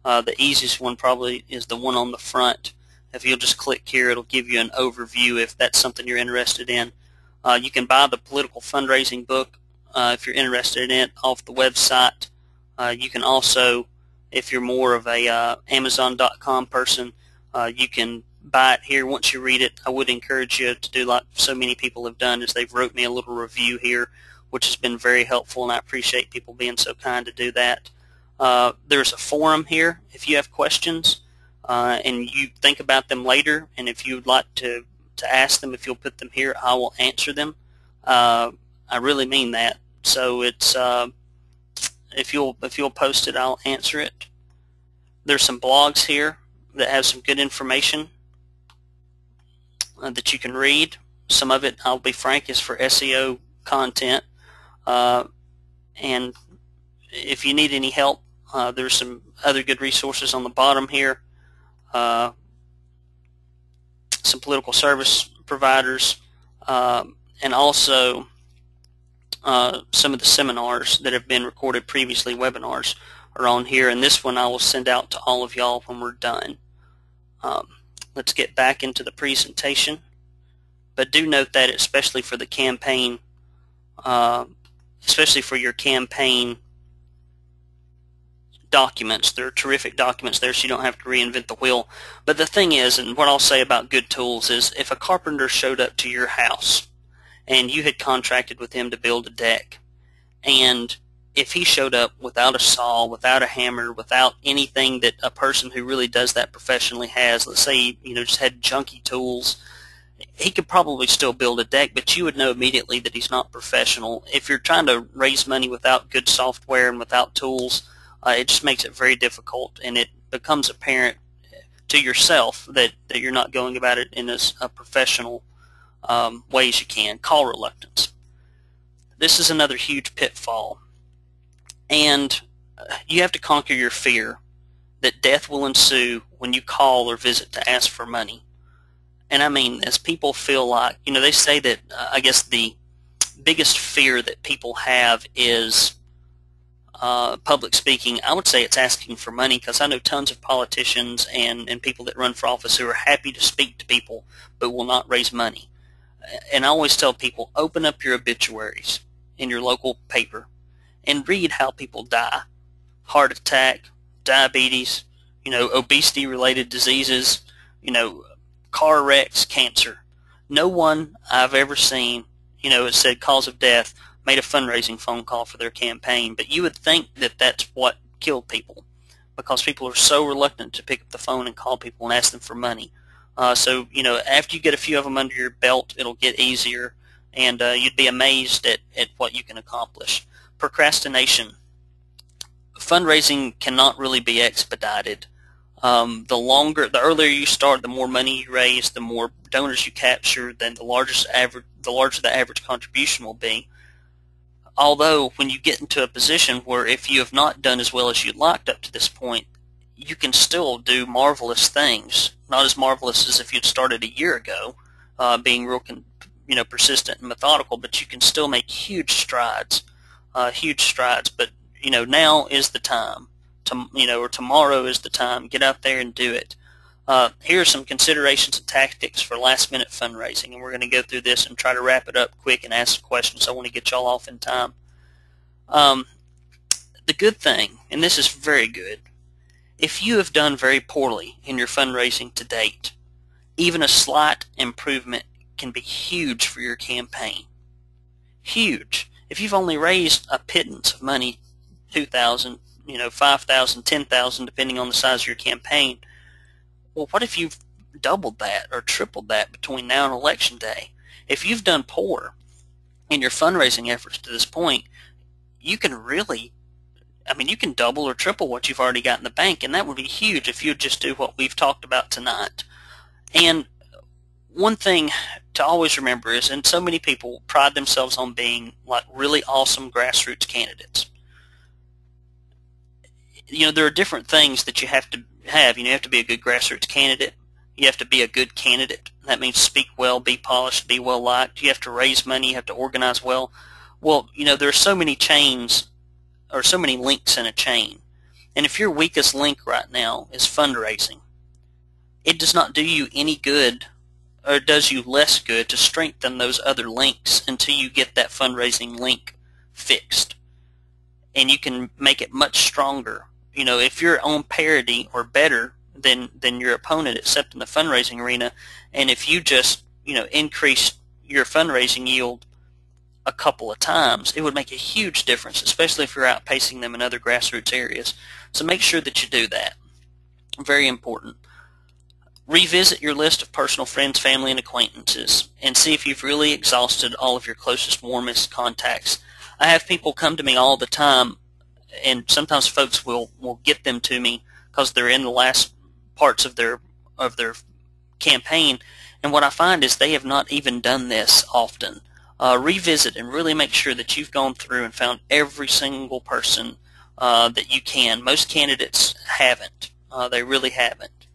Speaker 1: The easiest one probably is the one on the front. If you'll just click here, it'll give you an overview if that's something you're interested in. You can buy the political fundraising book if you're interested in it off the website. You can also, if you're more of a Amazon.com person, you can buy it here. Once you read it, I would encourage you to do like so many people have done, is they've wrote me a little review here, which has been very helpful, and I appreciate people being so kind to do that. There's a forum here if you have questions and you think about them later, and if you would like to ask them, if you'll put them here, I will answer them. I really mean that. So it's if you'll post it, I'll answer it. There's some blogs here that have some good information that you can read. Some of it, I'll be frank, is for SEO content. And if you need any help, there's some other good resources on the bottom here. Some political service providers, and also some of the seminars that have been recorded previously, webinars, are on here, and this one I will send out to all of y'all when we're done. Let's get back into the presentation, but do note that especially for the campaign, especially for your campaign documents, there are terrific documents there, so you don't have to reinvent the wheel. But the thing is, and what I'll say about good tools is, if a carpenter showed up to your house and you had contracted with him to build a deck, and if he showed up without a saw, without a hammer, without anything that a person who really does that professionally has, let's say, just had junky tools, he could probably still build a deck, but you would know immediately that he's not professional. If you're trying to raise money without good software and without tools, it just makes it very difficult, and it becomes apparent to yourself that you're not going about it in as a professional way as you can. Call reluctance. This is another huge pitfall. And you have to conquer your fear that death will ensue when you call or visit to ask for money. And I mean, as people feel like, they say that, I guess the biggest fear that people have is public speaking. I would say it's asking for money, because I know tons of politicians and people that run for office who are happy to speak to people but will not raise money. And I always tell people, open up your obituaries in your local paper and read how people die. Heart attack, diabetes, obesity-related diseases, car wrecks, cancer. No one I've ever seen, it said cause of death, made a fundraising phone call for their campaign. But you would think that that's what killed people, because people are so reluctant to pick up the phone and call people and ask them for money. So, after you get a few of them under your belt, it'll get easier, and you'd be amazed at what you can accomplish. Procrastination. fundraising cannot really be expedited. The earlier you start, the more money you raise, the more donors you capture, then the larger the average contribution will be. Although, when you get into a position where if you have not done as well as you'd liked up to this point, you can still do marvelous things. Not as marvelous as if you'd started a year ago, being real, persistent and methodical, but you can still make huge strides, But now is the time. Or tomorrow is the time. Get out there and do it. Here are some considerations and tactics for last-minute fundraising, and we're going to go through this and try to wrap it up quick and ask questions. I want to get y'all off in time. The good thing, and this is very good, if you have done very poorly in your fundraising to date, even a slight improvement can be huge for your campaign. Huge. If you've only raised a pittance of money, $2,000, $5,000, $10,000, depending on the size of your campaign, well, what if you've doubled that or tripled that between now and Election Day? If you've done poor in your fundraising efforts to this point, you can you can double or triple what you've already got in the bank, and that would be huge if you'd just do what we've talked about tonight. And one thing to always remember is, and so many people pride themselves on being like really awesome grassroots candidates. There are different things that you have to have. You have to be a good grassroots candidate. You have to be a good candidate. That means speak well, be polished, be well liked. You have to raise money. You have to organize well. Well, there are so many chains, or so many links in a chain. And if your weakest link right now is fundraising, it does not do you any good, or it does you less good to strengthen those other links until you get that fundraising link fixed. And you can make it much stronger. If you're on parity or better than your opponent, except in the fundraising arena, and if you just increase your fundraising yield a couple of times, it would make a huge difference, especially if you're outpacing them in other grassroots areas. So make sure that you do that. Very important. Revisit your list of personal friends, family, and acquaintances and see if you've really exhausted all of your closest, warmest contacts. I have people come to me all the time, and sometimes folks will get them to me because they're in the last parts of their campaign, and what I find is they have not even done this often. Revisit and really make sure that you've gone through and found every single person that you can. Most candidates haven't. They really haven't.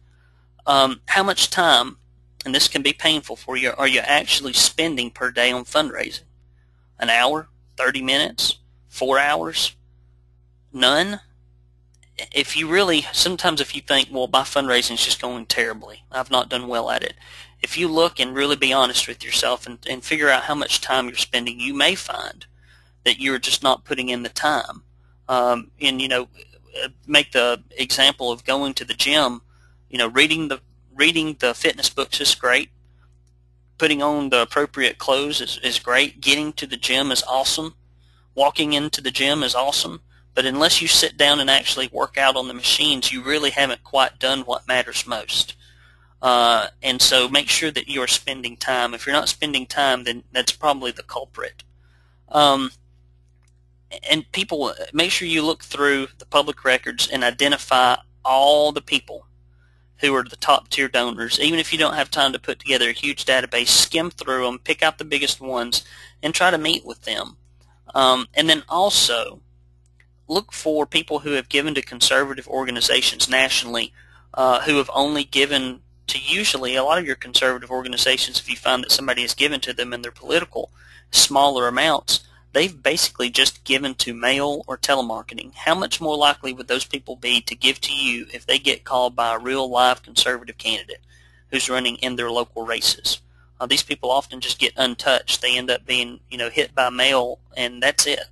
Speaker 1: How much time, and this can be painful for you, are you actually spending per day on fundraising? An hour? 30 minutes? 4 hours? None? Sometimes if you think, well, my fundraising is just going terribly, I've not done well at it. If you look and really be honest with yourself and figure out how much time you're spending, you may find that you're just not putting in the time. Make the example of going to the gym. Reading the fitness books is great. Putting on the appropriate clothes is great. Getting to the gym is awesome. Walking into the gym is awesome. But unless you sit down and actually work out on the machines, you really haven't quite done what matters most. And so make sure that you are spending time. If you're not spending time, then that's probably the culprit. And people, make sure you look through the public records and identify all the people who are the top tier donors. Even if you don't have time to put together a huge database, skim through them, pick out the biggest ones, and try to meet with them. And then also look for people who have given to conservative organizations nationally, who have only given to usually a lot of your conservative organizations. If you find that somebody has given to them and they're political, smaller amounts, they've basically just given to mail or telemarketing. How much more likely would those people be to give to you if they get called by a real live conservative candidate who's running in their local races? These people often just get untouched. They end up being hit by mail, and that's it.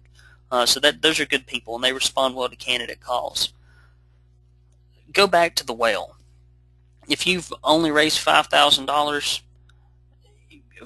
Speaker 1: So those are good people, and they respond well to candidate calls. Go back to the well. If you've only raised $5,000,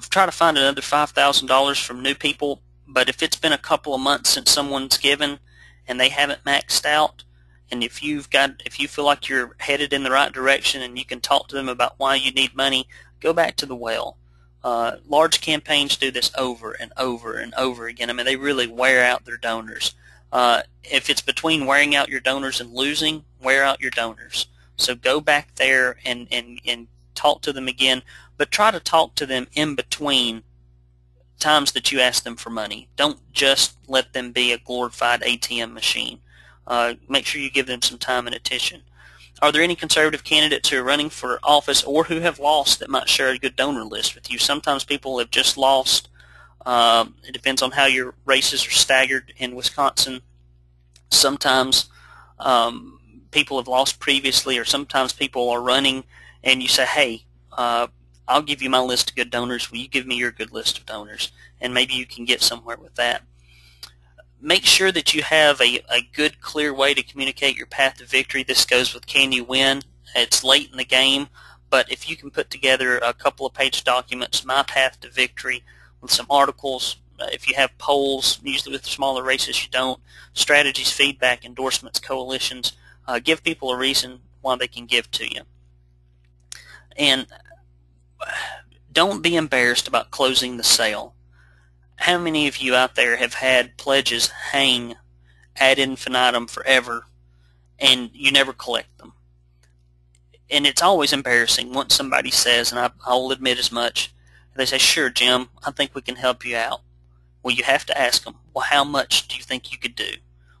Speaker 1: try to find another $5,000 from new people. But if it's been a couple of months since someone's given and they haven't maxed out, and if you feel like you're headed in the right direction and you can talk to them about why you need money, go back to the well. Large campaigns do this over and over and over again. I mean, they really wear out their donors. If it's between wearing out your donors and losing, wear out your donors. So go back there and talk to them again, but try to talk to them in between times that you ask them for money. Don't just let them be a glorified ATM machine. Make sure you give them some time and attention. Are there any conservative candidates who are running for office or who have lost that might share a good donor list with you? Sometimes people have just lost. It depends on how your races are staggered in Wisconsin. Sometimes people have lost previously, or sometimes people are running and you say, hey, I'll give you my list of good donors. Will you give me your good list of donors? And maybe you can get somewhere with that. Make sure that you have a good, clear way to communicate your path to victory. This goes with Can You Win? It's late in the game, but if you can put together a couple of page documents, My Path to Victory, with some articles, if you have polls, usually with smaller races you don't, strategies, feedback, endorsements, coalitions, give people a reason why they can give to you. And don't be embarrassed about closing the sale. How many of you out there have had pledges hang ad infinitum forever and you never collect them? And it's always embarrassing once somebody says, and I'll admit as much, they say, sure, Jim, I think we can help you out. Well, you have to ask them, well, how much do you think you could do?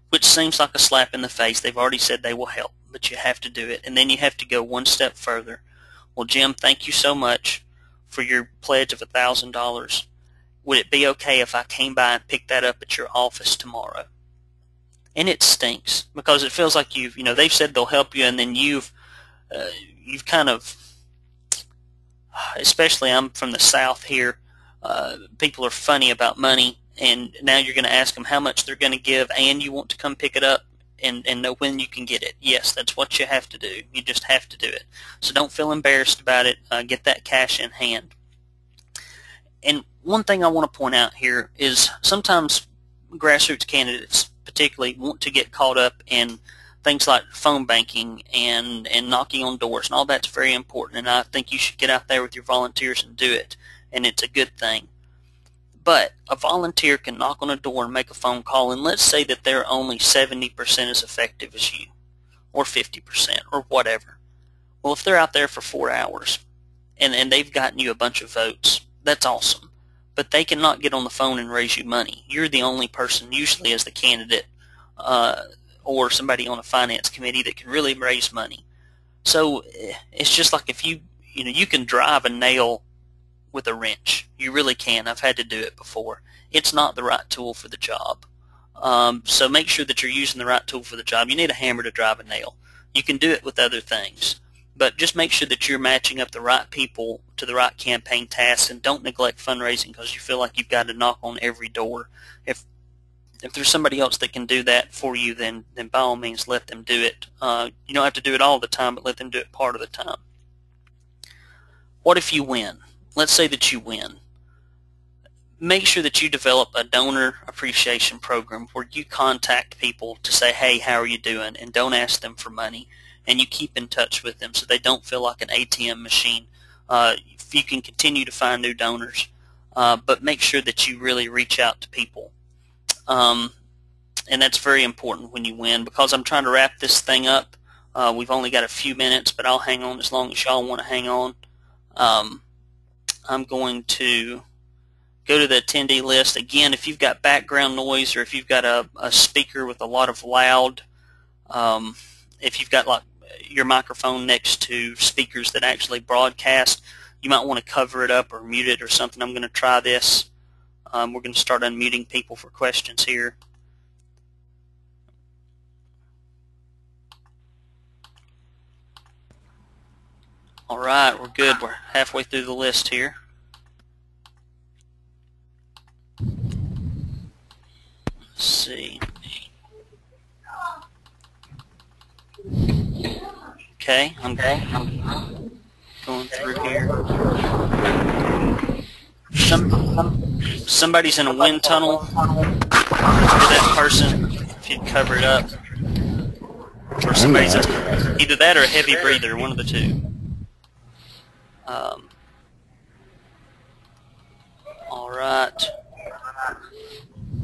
Speaker 1: Which seems like a slap in the face. They've already said they will help, but you have to do it. And then you have to go one step further. Well, Jim, thank you so much for your pledge of $1,000. Would it be okay if I came by and picked that up at your office tomorrow? And it stinks because it feels like they've said they'll help you, and then you've kind of, especially I'm from the South here, people are funny about money, and now you're going to ask them how much they're going to give, and you want to come pick it up and know when you can get it. Yes, that's what you have to do. You just have to do it. So don't feel embarrassed about it. Get that cash in hand. And one thing I want to point out here is sometimes grassroots candidates particularly want to get caught up in things like phone banking and knocking on doors, and all that's very important, and I think you should get out there with your volunteers and do it, and it's a good thing. But a volunteer can knock on a door and make a phone call, and let's say that they're only 70% as effective as you, or 50%, or whatever. Well, if they're out there for 4 hours and they've gotten you a bunch of votes, that's awesome. But they cannot get on the phone and raise you money. You're the only person, usually as the candidate or somebody on a finance committee, that can really raise money. So it's just like if you can drive a nail with a wrench. You really can. I've had to do it before. It's not the right tool for the job. So make sure that you're using the right tool for the job. You need a hammer to drive a nail. You can do it with other things. But just make sure that you're matching up the right people to the right campaign tasks, and don't neglect fundraising because you feel like you've got to knock on every door. If there's somebody else that can do that for you, then by all means let them do it. You don't have to do it all the time, but let them do it part of the time. What if you win? Let's say that you win. Make sure that you develop a donor appreciation program where you contact people to say, hey, how are you doing? And don't ask them for money. And you keep in touch with them so they don't feel like an ATM machine. You can continue to find new donors, but make sure that you really reach out to people. And that's very important when you win, because I'm trying to wrap this thing up. We've only got a few minutes, but I'll hang on as long as y'all want to hang on. I'm going to go to the attendee list. Again, if you've got background noise, or if you've got a speaker with a lot of loud, if you've got like your microphone next to speakers that actually broadcast, you might want to cover it up or mute it or something. I'm going to try this. We're going to start unmuting people for questions here. All right, we're good. We're halfway through the list here. Let's see. Okay, I'm going through here. Somebody's in a wind tunnel. For that person, if you'd cover it up. Or somebody's either that or a heavy breather, one of the two. All right.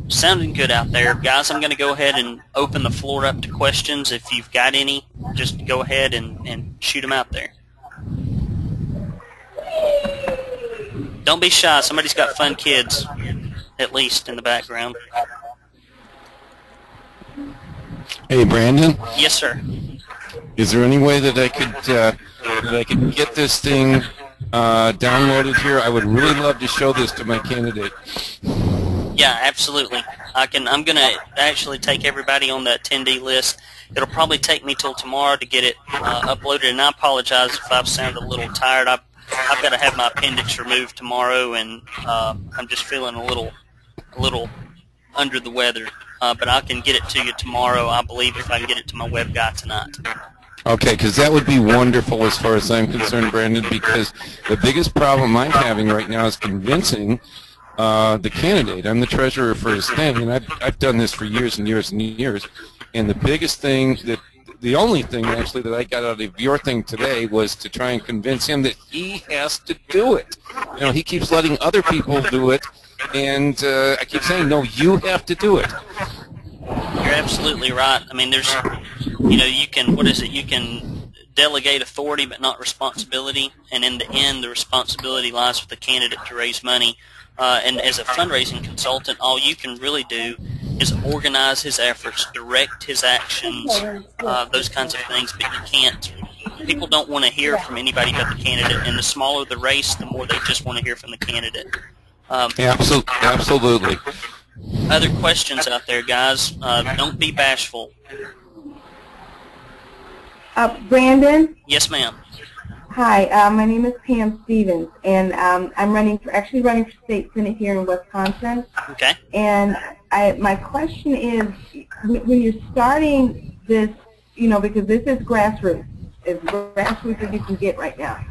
Speaker 1: Sounding good out there. Guys, I'm going to go ahead and open the floor up to questions. If you've got any, just go ahead and shoot them out there. Don't be shy. Somebody's got fun kids, at least, in the background.
Speaker 3: Hey, Brandon.
Speaker 1: Yes, sir.
Speaker 3: Is there any way that I could get this thing downloaded here? I would really love to show this to my candidate.
Speaker 1: Yeah, absolutely. I'm going to actually take everybody on the attendee list. It'll probably take me till tomorrow to get it uploaded, and I apologize if I've sounded a little tired. I've got to have my appendix removed tomorrow, and I'm just feeling a little under the weather. But I can get it to you tomorrow, I believe, if I can get it to my web guy tonight.
Speaker 3: Okay, because that would be wonderful as far as I'm concerned, Brandon, because the biggest problem I'm having right now is convincing the candidate. I'm the treasurer for his thing, and I've done this for years and years and years. And the biggest thing the only thing actually that I got out of your thing today was to try and convince him that he has to do it. You know, he keeps letting other people do it, and I keep saying, no, you have to do it.
Speaker 1: You're absolutely right. I mean, there's, you can delegate authority but not responsibility, and in the end, the responsibility lies with the candidate to raise money. And as a fundraising consultant, all you can really do is organize his efforts, direct his actions, those kinds of things, but you can't. People don't want to hear from anybody but the candidate, and the smaller the race, the more they just want to hear from the candidate.
Speaker 3: Absolutely.
Speaker 1: Other questions out there, guys? Don't be bashful.
Speaker 4: Brandon?
Speaker 1: Yes, ma'am.
Speaker 4: Hi, my name is Pam Stevens, and I'm running for state senate here in Wisconsin.
Speaker 1: Okay.
Speaker 4: And my question is, when you're starting this, because this is grassroots, as grassroots as you can get right now.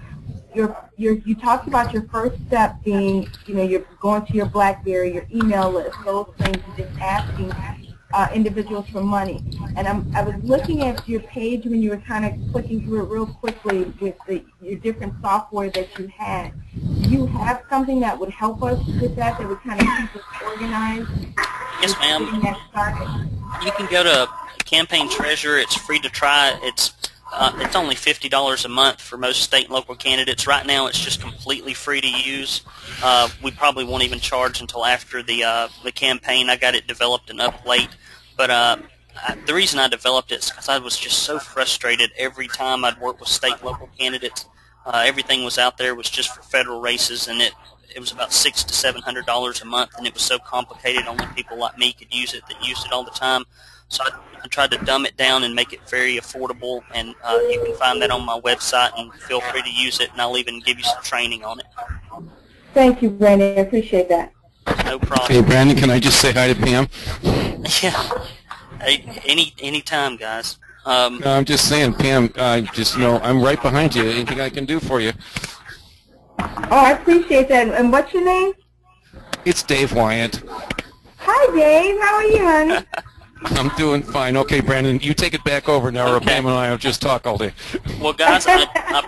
Speaker 4: You talked about your first step being, you're going to your BlackBerry, your email list, those things, and just asking individuals for money. And I was looking at your page when you were kind of clicking through it real quickly with your different software that you had. Do you have something that would help us with that would kind of keep us organized?
Speaker 1: Yes, ma'am. You can go to Campaign Treasurer. It's free to try. It's only $50 a month for most state and local candidates. Right now, it's just completely free to use. We probably won't even charge until after the campaign. I got it developed and up late, but the reason I developed it is because I was just so frustrated every time I'd work with state and local candidates. Everything was out there was just for federal races, and it was about $600 to $700 a month, and it was so complicated. Only people like me could use it that used it all the time. So I tried to dumb it down and make it very affordable, and you can find that on my website, and feel free to use it, and I'll even give you some training on it.
Speaker 4: Thank you, Brandon. I appreciate that.
Speaker 1: No problem.
Speaker 3: Hey, Brandon, can I just say hi to Pam?
Speaker 1: Yeah. Hey, any time, guys.
Speaker 3: No, I'm just saying, Pam, I'm right behind you. Anything I can do for you?
Speaker 4: Oh, I appreciate that. And what's your name?
Speaker 3: It's Dave Wyatt.
Speaker 4: Hi, Dave. How are you, honey?
Speaker 3: I'm doing fine. Okay, Brandon, you take it back over now, or Pam and I will just talk all day.
Speaker 1: Well, guys, I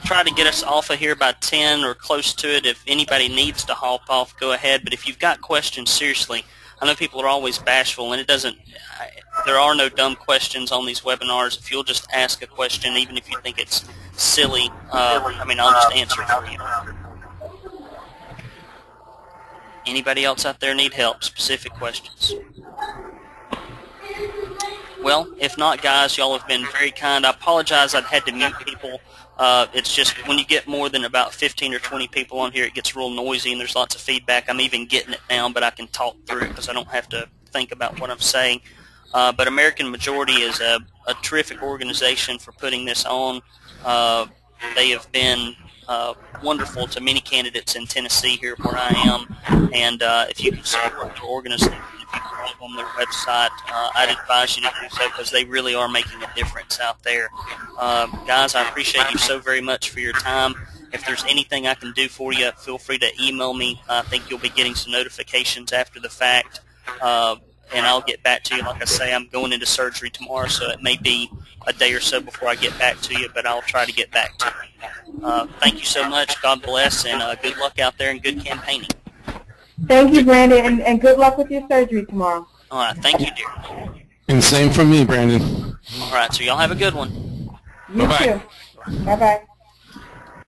Speaker 1: try to get us off of here by 10 or close to it. If anybody needs to hop off, go ahead. But if you've got questions, seriously, I know people are always bashful, and there are no dumb questions on these webinars. If you'll just ask a question, even if you think it's silly, I'll just answer it for you. Anybody else out there need help? Specific questions? Well, if not, guys, y'all have been very kind. I apologize I've had to mute people. It's just when you get more than about 15 or 20 people on here, it gets real noisy and there's lots of feedback. I'm even getting it now, but I can talk through it because I don't have to think about what I'm saying. But American Majority is a terrific organization for putting this on. They have been wonderful to many candidates in Tennessee here where I am. And if you can support their organization, if you can go on their website, I'd advise you to do so because they really are making a difference out there. Guys, I appreciate you so very much for your time. If there's anything I can do for you, feel free to email me. I think you'll be getting some notifications after the fact. And I'll get back to you. Like I say, I'm going into surgery tomorrow, so it may be a day or so before I get back to you, but I'll try to get back to you. Thank you so much. God bless, and good luck out there and good campaigning.
Speaker 4: Thank you, Brandon, and good luck with your surgery tomorrow.
Speaker 1: All right, thank you, dear.
Speaker 3: And same from me, Brandon.
Speaker 1: All right, so y'all have a good one.
Speaker 4: You
Speaker 3: Bye-bye.
Speaker 4: too. Bye-bye.